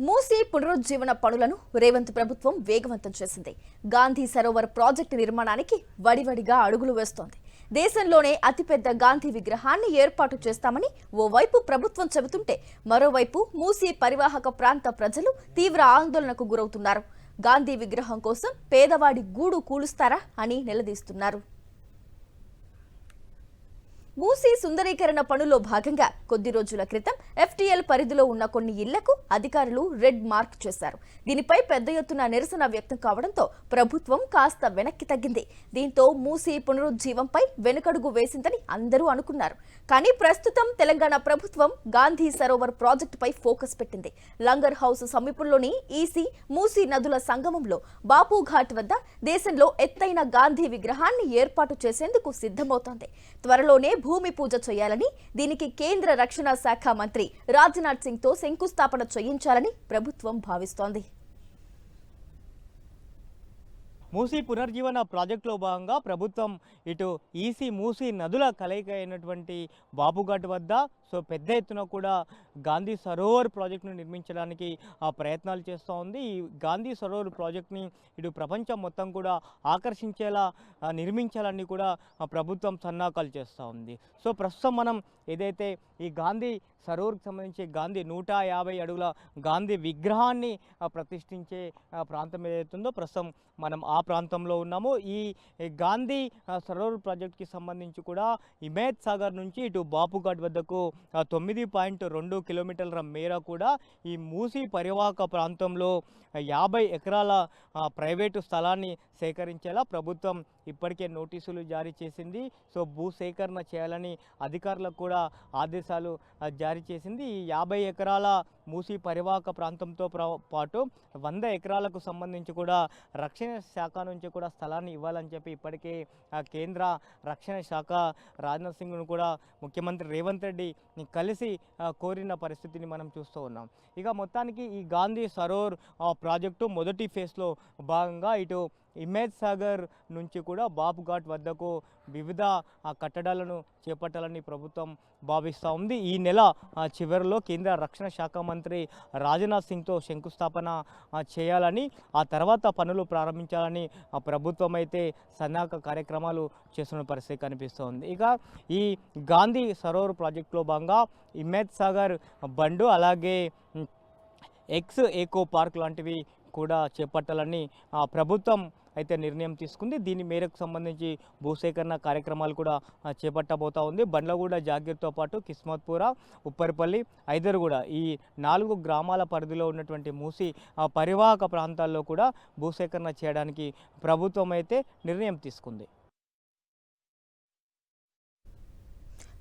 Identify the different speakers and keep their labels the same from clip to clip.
Speaker 1: మూసీ పునరుజ్జీవన పనులను రేవంత్ ప్రభుత్వం వేగవంతం చేసింది. గాంధీ సరోవర్ ప్రాజెక్టు నిర్మాణానికి వడివడిగా అడుగులు వేస్తోంది. దేశంలోనే అతిపెద్ద గాంధీ విగ్రహాన్ని ఏర్పాటు చేస్తామని ఓవైపు ప్రభుత్వం చెబుతుంటే, మరోవైపు మూసీ పరివాహక ప్రాంత ప్రజలు తీవ్ర ఆందోళనకు గురవుతున్నారు. గాంధీ విగ్రహం కోసం పేదవాడి గూడు కూలుస్తారా అని నిలదీస్తున్నారు. మూసీ సుందరీకరణ పనుల్లో భాగంగా కొద్ది రోజుల క్రితం FTL పరిధిలో ఉన్న కొన్ని ఇళ్లకు అధికారులు రెడ్ మార్క్ చేశారు. దీనిపై పెద్ద ఎత్తున నిరసన వ్యక్తం కావడంతో ప్రభుత్వం కాస్త వెనక్కి తగ్గింది. దీంతో మూసీ పునరుజ్జీవంపై వెనుకడుగు వేసిందని అందరూ అనుకున్నారు. కానీ ప్రస్తుతం తెలంగాణ ప్రభుత్వం గాంధీ సరోవర్ ప్రాజెక్టుపై ఫోకస్ పెట్టింది. లంగర్ హౌస్ సమీపంలోని ఈసీ మూసీ నదుల సంగమంలో బాపుఘాట్ వద్ద దేశంలో ఎత్తైన గాంధీ విగ్రహాన్ని ఏర్పాటు చేసేందుకు సిద్ధమవుతోంది. త్వరలోనే భూమి పూజ చేయాలని, దీనికి కేంద్ర రక్షణ శాఖ మంత్రి రాజ్నాథ్ సింగ్ తో శంకుస్థాపన చేయించాలని ప్రభుత్వం భావిస్తోంది.
Speaker 2: మూసీ పునర్జీవన ప్రాజెక్టులో భాగంగా ప్రభుత్వం ఇటు ఈసీ మూసీ నదుల కలయిక అయినటువంటి బాపుఘాట్ వద్ద పెద్ద ఎత్తున కూడా గాంధీ సరోవర్ ప్రాజెక్టును నిర్మించడానికి ప్రయత్నాలు చేస్తూ ఉంది. ఈ గాంధీ సరోవర్ ప్రాజెక్టుని ఇటు ప్రపంచం మొత్తం కూడా ఆకర్షించేలా నిర్మించాలని కూడా ప్రభుత్వం సన్నాహాలు చేస్తూ ఉంది. ప్రస్తుతం మనం ఏదైతే ఈ గాంధీ సరోవర్కి సంబంధించి గాంధీ 150 అడుగుల గాంధీ విగ్రహాన్ని ప్రతిష్ఠించే ప్రాంతం ఏదైతుందో ప్రస్తుతం మనం ఆ ప్రాంతంలో ఉన్నాము. ఈ గాంధీ సరోవర్ ప్రాజెక్టుకి సంబంధించి కూడా హిమాయత్ సాగర్ నుంచి ఇటు బాపుఘాట్ వద్దకు 9.2 కిలోమీటర్ల మేర కూడా ఈ మూసీ పరివాహక ప్రాంతంలో 50 ఎకరాల ప్రైవేటు స్థలాన్ని సేకరించేలా ప్రభుత్వం ఇప్పటికే నోటీసులు జారీ చేసింది. భూసేకరణ చేయాలని అధికారులకు కూడా ఆదేశాలు జారీ చేసింది. ఈ 50 ఎకరాల మూసీ పరివాహక ప్రాంతంతో పాటు 100 ఎకరాలకు సంబంధించి కూడా రక్షణ శాఖ నుంచి కూడా స్థలాన్ని ఇవ్వాలని చెప్పి ఇప్పటికే కేంద్ర రక్షణ శాఖ రాజ్నాథ్ సింగ్ను కూడా ముఖ్యమంత్రి రేవంత్ రెడ్డి కలిసి కోరిన పరిస్థితిని మనం చూస్తూ ఉన్నాం. ఇక మొత్తానికి ఈ గాంధీ సరోవర్ ప్రాజెక్టు మొదటి ఫేజ్లో భాగంగా ఇటు హిమాయత్ సాగర్ నుంచి కూడా బాపుఘాట్ వద్దకు వివిధ కట్టడాలను చేపట్టాలని ప్రభుత్వం భావిస్తూ ఉంది. ఈ నెల చివరిలో కేంద్ర రక్షణ శాఖ మంత్రి రాజ్నాథ్ సింగ్తో శంకుస్థాపన చేయాలని, ఆ తర్వాత పనులు ప్రారంభించాలని ప్రభుత్వం అయితే సన్నాహక కార్యక్రమాలు చేస్తున్న పరిస్థితి కనిపిస్తోంది. ఇక ఈ గాంధీ సరోవర్ ప్రాజెక్టులో భాగంగా హిమాయత్ సాగర్ బండు అలాగే ఎక్స్ ఏకో పార్క్ లాంటివి కూడా చేపట్టాలని ప్రభుత్వం అయితే నిర్ణయం తీసుకుంది. దీని మేరకు సంబంధించి భూసేకరణ కార్యక్రమాలు కూడా చేపట్టబోతా ఉంది. బండ్లగూడ, జాగీర్తో పాటు కిస్మత్పుర, ఉప్పరిపల్లి, ఐదర్గూడ ఈ 4 గ్రామాల పరిధిలో ఉన్నటువంటి మూసీ పరివాహక ప్రాంతాల్లో కూడా భూసేకరణ చేయడానికి ప్రభుత్వం అయితే నిర్ణయం తీసుకుంది.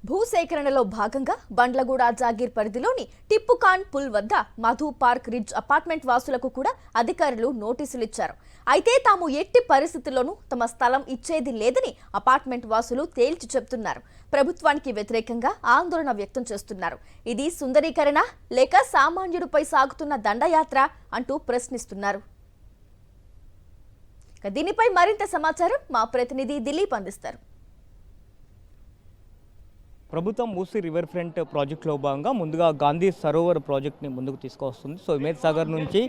Speaker 1: భూసేకరణలో భాగంగా బండ్లగూడ జాగీర్ పరిధిలోని టిప్పుకాన్ పుల్ వద్ద మధు పార్క్ రిడ్జ్ అపార్ట్మెంట్ వాసులకు కూడా అధికారులు నోటీసులు ఇచ్చారు. అయితే తాము ఎట్టి పరిస్థితుల్లోనూ తమ స్థలం ఇచ్చేది లేదని అపార్ట్మెంట్ వాసులు తేల్చి చెబుతున్నారు. ప్రభుత్వానికి వ్యతిరేకంగా ఆందోళన వ్యక్తం చేస్తున్నారు. ఇది సుందరీకరణ లేక సామాన్యుడిపై సాగుతున్న దండయాత్ర అంటూ ప్రశ్నిస్తున్నారు. దీనిపై మరింత సమాచారం మా ప్రతినిధి దిలీప్ అందిస్తారు.
Speaker 2: ప్రభుత్వం మూసీ రివర్ ఫ్రంట్ ప్రాజెక్టులో భాగంగా ముందుగా గాంధీ సరోవర్ ప్రాజెక్ట్ని ముందుకు తీసుకొస్తుంది. హిమాయత్ సాగర్ నుంచి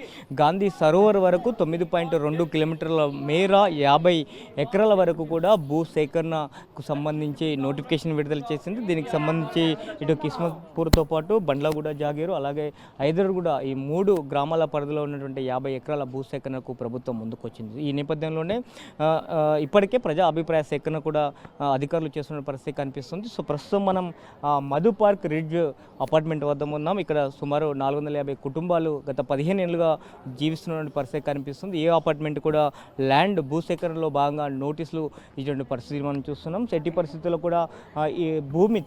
Speaker 2: గాంధీ సరోవర్ వరకు 9.2 కిలోమీటర్ల మేర 50 ఎకరాల వరకు కూడా భూ సేకరణకు సంబంధించి నోటిఫికేషన్ విడుదల చేసింది. దీనికి సంబంధించి ఇటు కిస్మత్పూర్తో పాటు బండ్లగూడ, జాగీరు అలాగే ఐదర్గూడ ఈ 3 గ్రామాల పరిధిలో ఉన్నటువంటి 50 ఎకరాల భూసేకరణకు ప్రభుత్వం ముందుకు వచ్చింది. ఈ నేపథ్యంలోనే ఇప్పటికే ప్రజా అభిప్రాయ సేకరణ కూడా అధికారులు చేస్తున్న పరిస్థితి కనిపిస్తుంది. ప్రస్తుతం మనం మధు పార్క్ రిడ్జ్ అపార్ట్మెంట్ వద్ద ఉన్నాం. ఇక్కడ సుమారు 450 కుటుంబాలు గత 15 ఏళ్ళుగా జీవిస్తున్న పరిస్థితి కనిపిస్తుంది. ఏ అపార్ట్మెంట్ కూడా ల్యాండ్ భూసేకరణలో భాగంగా నోటీసులు ఇటువంటి పరిస్థితి మనం చూస్తున్నాం. ఎట్టి పరిస్థితుల్లో కూడా ఈ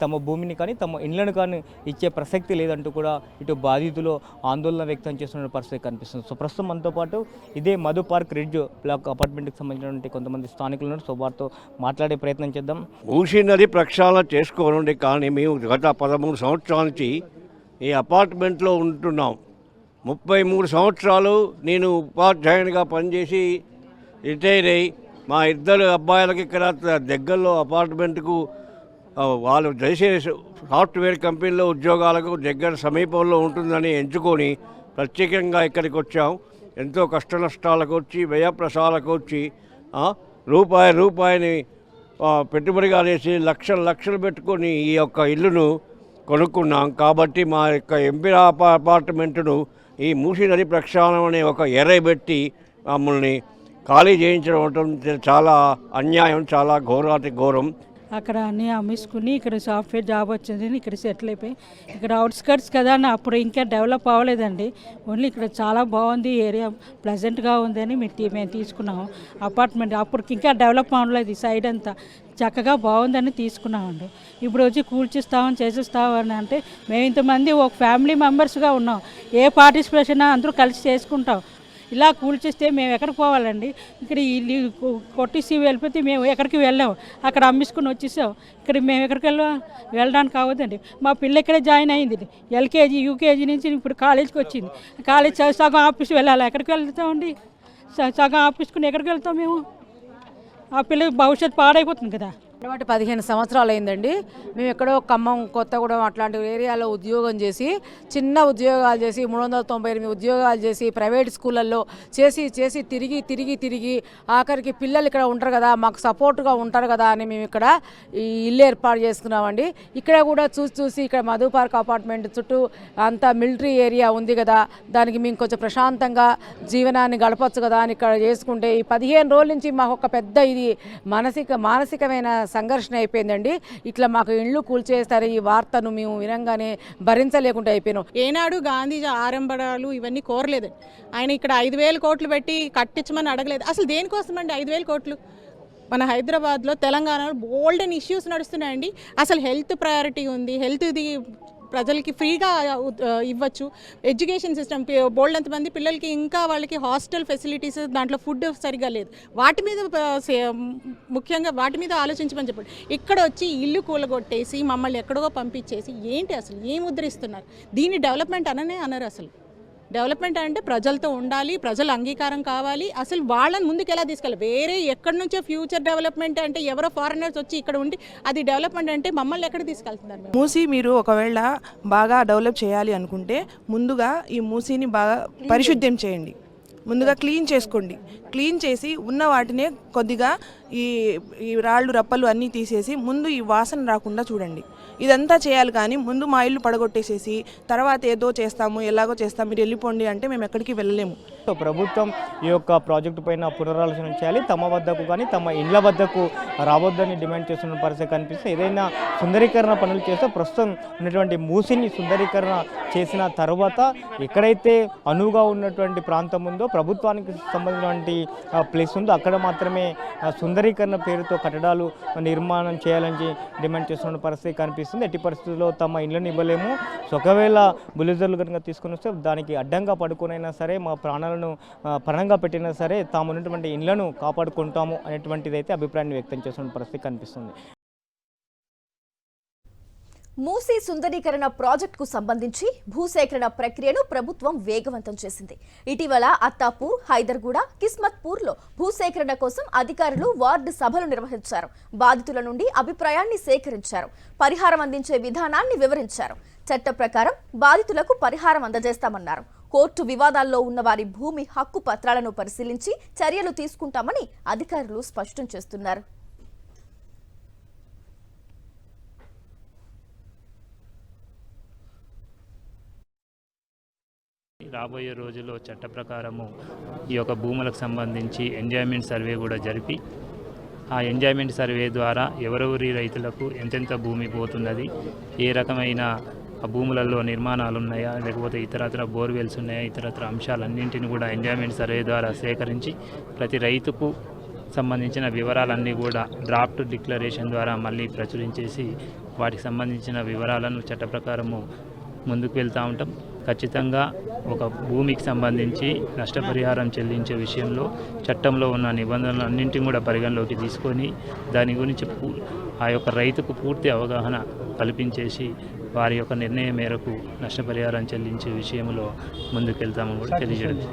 Speaker 2: తమ భూమిని కానీ తమ ఇళ్లను కానీ ఇచ్చే ప్రసక్తి లేదంటూ కూడా ఇటు బాధితులు ఆందోళన వ్యక్తం చేస్తున్న పరిస్థితి కనిపిస్తుంది. ప్రస్తుతం మనతో పాటు ఇదే మధు పార్క్ రిడ్జ్ బ్లాక్ అపార్ట్మెంట్కి సంబంధించినటువంటి కొంతమంది స్థానికులు ఉన్నారు. వారితో మాట్లాడే ప్రయత్నం చేద్దాం.
Speaker 3: మూసీ నది ప్రక్షాళన చేసుకోనండి, కానీ మేము గత 13 సంవత్సరాల నుంచి ఈ అపార్ట్మెంట్లో ఉంటున్నాం. 33 సంవత్సరాలు నేను ఉపాధ్యాయునిగా పనిచేసి రిటైర్ అయ్యి మా 2 అబ్బాయిలకి ఇక్కడ దగ్గరలో అపార్ట్మెంట్కు వాళ్ళు చేసే సాఫ్ట్వేర్ కంపెనీలో ఉద్యోగాలకు దగ్గర సమీపంలో ఉంటుందని ఎంచుకొని ప్రత్యేకంగా ఇక్కడికి వచ్చాం. ఎంతో కష్ట నష్టాలకు వచ్చి వ్యయప్రసాలకు వచ్చి రూపాయిని పెట్టుబడిగా వేసి లక్షలు పెట్టుకొని ఈ యొక్క ఇల్లును కొనుక్కున్నాం. కాబట్టి మా యొక్క ఎంపీ అపార్ట్మెంటును ఈ మూసీ నది ప్రక్షాళన అనే ఒక ఎర్రబెట్టి మమ్మల్ని ఖాళీ చేయించడం చాలా అన్యాయం, చాలా ఘోరం.
Speaker 4: అక్కడ అన్నీ అమ్మేసుకుని ఇక్కడ సాఫ్ట్వేర్ జాబ్ వచ్చింది, ఇక్కడ సెటిల్ అయిపోయి ఇక్కడ అవుట్స్కర్ట్స్ కదా అని అప్పుడు ఇంకా డెవలప్ అవ్వలేదండి. ఓన్లీ ఇక్కడ చాలా బాగుంది, ఏరియా ప్లెజెంట్గా ఉందని మేము తీసుకున్నాము అపార్ట్మెంట్. అప్పటికి ఇంకా డెవలప్ అవ్వలేదు, ఈ సైడ్ అంతా చక్కగా బాగుందని తీసుకున్నామండి. ఇప్పుడు వచ్చి కూల్చిస్తామని చేసేస్తామని అంటే మేము ఇంతమంది ఒక ఫ్యామిలీ మెంబర్స్గా ఉన్నాం. ఏ పార్టిసిపేషన్ అందరూ కలిసి చేసుకుంటాం. ఇలా కూల్చేస్తే మేము ఎక్కడికి పోవాలండి? ఇక్కడ ఇల్లు కొట్టేసి వెళ్ళిపోతే మేము ఎక్కడికి వెళ్ళాము, అక్కడ అమ్మేసుకుని వచ్చేసాం. ఇక్కడ మేము ఎక్కడికి వెళ్ళడానికి అవ్వదండి. మా పిల్ల ఇక్కడే జాయిన్ అయింది, ఎల్కేజీ యూకేజీ నుంచి ఇప్పుడు కాలేజీకి వచ్చింది. కాలేజ్ సగం ఆఫీస్ వెళ్ళాలి, ఎక్కడికి వెళ్తామండి? సగం ఆఫీస్కుని ఎక్కడికి వెళ్తాం మేము? ఆ పిల్ల భవిష్యత్తు పాడైపోతుంది కదా.
Speaker 5: బట్టి 15 సంవత్సరాలు అయిందండి. మేము ఎక్కడో ఖమ్మం, కొత్తగూడెం అట్లాంటి ఏరియాలో ఉద్యోగం చేసి, చిన్న ఉద్యోగాలు చేసి 398 ఉద్యోగాలు చేసి ప్రైవేట్ స్కూళ్ళల్లో చేసి తిరిగి ఆఖరికి పిల్లలు ఇక్కడ ఉంటారు కదా, మాకు సపోర్ట్గా ఉంటారు కదా అని మేము ఇక్కడ ఈ ఇల్లు ఏర్పాటు చేసుకున్నామండి. ఇక్కడ కూడా చూసి ఇక్కడ మధు పార్క్ అపార్ట్మెంట్ చుట్టూ అంతా మిలిటరీ ఏరియా ఉంది కదా, దానికి మేము కొంచెం ప్రశాంతంగా జీవనాన్ని గడపచ్చు కదా అని ఇక్కడ చేసుకుంటే ఈ 15 రోజుల నుంచి మాకు ఒక పెద్ద ఇది మానసికమైన సంఘర్షణ అయిపోయిందండి. ఇట్లా మాకు ఇళ్ళు కూల్చేస్తారు ఈ వార్తను మేము వినంగానే భరించలేకుండా అయిపోయినాం.
Speaker 6: ఏనాడు గాంధీజీ ఆరంభాలు ఇవన్నీ కోరలేదు. ఆయన ఇక్కడ 5,000 కోట్లు పెట్టి కట్టించమని అడగలేదు. అసలు దేనికోసమండి 5,000 కోట్లు? మన హైదరాబాద్లో, తెలంగాణలో బోల్డెన్ ఇష్యూస్ నడుస్తున్నాయండి. అసలు హెల్త్ ప్రయారిటీ ఉంది, హెల్త్ది ప్రజలకి ఫ్రీగా ఇవ్వచ్చు. ఎడ్యుకేషన్ సిస్టమ్ బోల్డ్ అంతమంది పిల్లలకి ఇంకా వాళ్ళకి హాస్టల్ ఫెసిలిటీస్, దాంట్లో ఫుడ్ సరిగా లేదు. వాటి మీద ముఖ్యంగా వాటి మీద ఆలోచించమని చెప్పండి. ఇక్కడ వచ్చి ఇల్లు కూలగొట్టేసి మమ్మల్ని ఎక్కడో పంపించేసి ఏంటి అసలు ఏం ముద్రిస్తున్నారు? దీన్ని డెవలప్మెంట్ అనరు. అసలు డెవలప్మెంట్ అంటే ప్రజలతో ఉండాలి, ప్రజల అంగీకారం కావాలి. అసలు వాళ్ళని ముందుకు ఎలా తీసుకెళ్ళాలి? వేరే ఎక్కడి నుంచో ఫ్యూచర్ డెవలప్మెంట్ అంటే ఎవరో ఫారినర్స్ వచ్చి ఇక్కడ ఉండి అది డెవలప్మెంట్ అంటే మమ్మల్ని ఎక్కడ తీసుకెళ్తున్నారు?
Speaker 7: మూసీ మీరు ఒకవేళ బాగా డెవలప్ చేయాలి అనుకుంటే ముందుగా ఈ మూసీని బాగా పరిశుద్ధ్యం చేయండి. ముందుగా క్లీన్ చేసుకోండి. క్లీన్ చేసి ఉన్న వాటినే కొద్దిగా ఈ రాళ్ళు రప్పలు అన్నీ తీసేసి ముందు ఈ వాసన రాకుండా చూడండి. ఇదంతా చేయాలి. కానీ ముందు మా ఇల్లు పడగొట్టేసేసి తర్వాత ఏదో చేస్తాము, ఎలాగో చేస్తాము, మీరు వెళ్ళిపోండి అంటే మేము ఎక్కడికి వెళ్ళలేము.
Speaker 2: సో ప్రభుత్వం ఈ యొక్క ప్రాజెక్టు పైన పునరాలోచన చేయాలి, తమ వద్దకు కానీ తమ ఇండ్ల వద్దకు రావద్దని డిమాండ్ చేస్తున్న పరిస్థితి కనిపిస్తే ఏదైనా సుందరీకరణ పనులు చేస్తే ప్రస్తుతం ఉన్నటువంటి మూసీని సుందరీకరణ చేసిన తర్వాత ఎక్కడైతే అనువుగా ఉన్నటువంటి ప్రాంతం ఉందో ప్రభుత్వానికి సంబంధించినటువంటి ప్లేస్ ఉందో అక్కడ మాత్రమే సుందరీకరణ పేరుతో కట్టడాలు నిర్మాణం చేయాలని డిమాండ్ చేస్తున్న పరిస్థితి కనిపిస్తుంది. ఎట్టి పరిస్థితుల్లో తమ ఇళ్ళని ఇవ్వలేము. సో ఒకవేళ బుల్డోజర్లు కనుక తీసుకొని వస్తే దానికి అడ్డంగా పడుకునైనా సరే, మా ప్రాణాలను పణంగా పెట్టినా సరే తాము ఉన్నటువంటి ఇళ్లను కాపాడుకుంటాము అనేటువంటిది అయితే అభిప్రాయాన్ని వ్యక్తం చేస్తున్న పరిస్థితి కనిపిస్తుంది.
Speaker 1: మూసీ సుందరీకరణ ప్రాజెక్టుకు సంబంధించి భూసేకరణ ప్రక్రియను ప్రభుత్వం వేగవంతం చేసింది. ఇటీవల అత్తాపూర్, హైదర్గూడ, కిస్మత్పూర్లో భూసేకరణ కోసం అధికారులు వార్డు సభలు నిర్వహించారు. బాధితుల నుండి అభిప్రాయాన్ని సేకరించారు, పరిహారం అందించే విధానాన్ని వివరించారు. చట్ట ప్రకారం బాధితులకు పరిహారం అందజేస్తామన్నారు. కోర్టు వివాదాల్లో ఉన్న వారి భూమి హక్కు పత్రాలను పరిశీలించి చర్యలు తీసుకుంటామని అధికారులు స్పష్టం చేస్తున్నారు.
Speaker 8: రాబోయే రోజుల్లో చట్ట ప్రకారము ఈ యొక్క భూములకు సంబంధించి ఎంజాయ్మెంట్ సర్వే కూడా జరిపి ఆ ఎంజాయ్మెంట్ సర్వే ద్వారా ఎవరెవరి రైతులకు ఎంతెంత భూమి పోతున్నది, ఏ రకమైన భూములలో నిర్మాణాలు ఉన్నాయా, లేకపోతే ఇతరత్ర బోర్వెల్స్ ఉన్నాయా, ఇతరత్ర అంశాలన్నింటిని కూడా ఎంజాయ్మెంట్ సర్వే ద్వారా సేకరించి ప్రతి రైతుకు సంబంధించిన వివరాలన్నీ కూడా డ్రాఫ్ట్ డిక్లరేషన్ ద్వారా మళ్ళీ ప్రచురించేసి వాటికి సంబంధించిన వివరాలను చట్ట ప్రకారము ముందుకు వెళ్తూ ఉంటాం. ఖచ్చితంగా ఒక భూమికి సంబంధించి నష్టపరిహారం చెల్లించే విషయంలో చట్టంలో ఉన్న నిబంధనలు అన్నింటినీ కూడా పరిగణలోకి తీసుకొని దాని గురించి ఆ యొక్క రైతుకు పూర్తి అవగాహన కల్పించేసి వారి యొక్క నిర్ణయం మేరకు నష్టపరిహారం చెల్లించే విషయంలో ముందుకు వెళ్తామని కూడా తెలియజేయడం.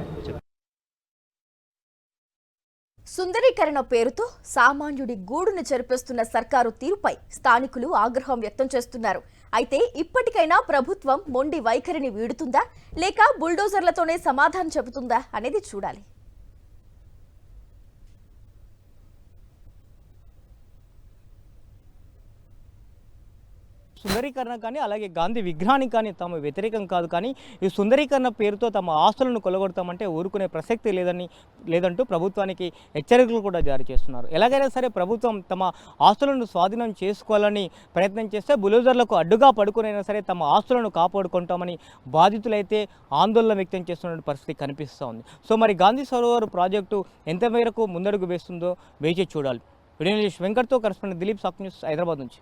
Speaker 1: సుందరీకరణ పేరుతో సామాన్యుడి గూడును చెరిపేస్తున్న సర్కారు తీరుపై స్థానికులు ఆగ్రహం వ్యక్తం చేస్తున్నారు. అయితే ఇప్పటికైనా ప్రభుత్వం మొండి వైఖరిని వీడుతుందా లేక బుల్డోజర్లతోనే సమాధానం చెబుతుందా అనేది చూడాలి.
Speaker 2: సుందరీకరణ కానీ అలాగే గాంధీ విగ్రహానికి కానీ తాము వ్యతిరేకం కాదు, కానీ ఈ సుందరీకరణ పేరుతో తమ ఆస్తులను కొలగొడతామంటే ఊరుకునే ప్రసక్తి లేదంటూ ప్రభుత్వానికి హెచ్చరికలు కూడా జారీ చేస్తున్నారు. ఎలాగైనా సరే ప్రభుత్వం తమ ఆస్తులను స్వాధీనం చేసుకోవాలని ప్రయత్నం చేస్తే బుల్డోజర్లకు అడ్డుగా పడుకునైనా సరే తమ ఆస్తులను కాపాడుకుంటామని బాధితులైతే ఆందోళన వ్యక్తం చేస్తున్న పరిస్థితి కనిపిస్తూ ఉంది. సో మరి గాంధీ సరోవర్ ప్రాజెక్టు ఎంత మేరకు ముందడుగు వేస్తుందో వేచి చూడాలి. వీడియో జర్నలిస్ట్ వెంకట్తో కరెస్పాండెంట్ దిలీప్, సాక్షి న్యూస్, హైదరాబాద్ నుంచి.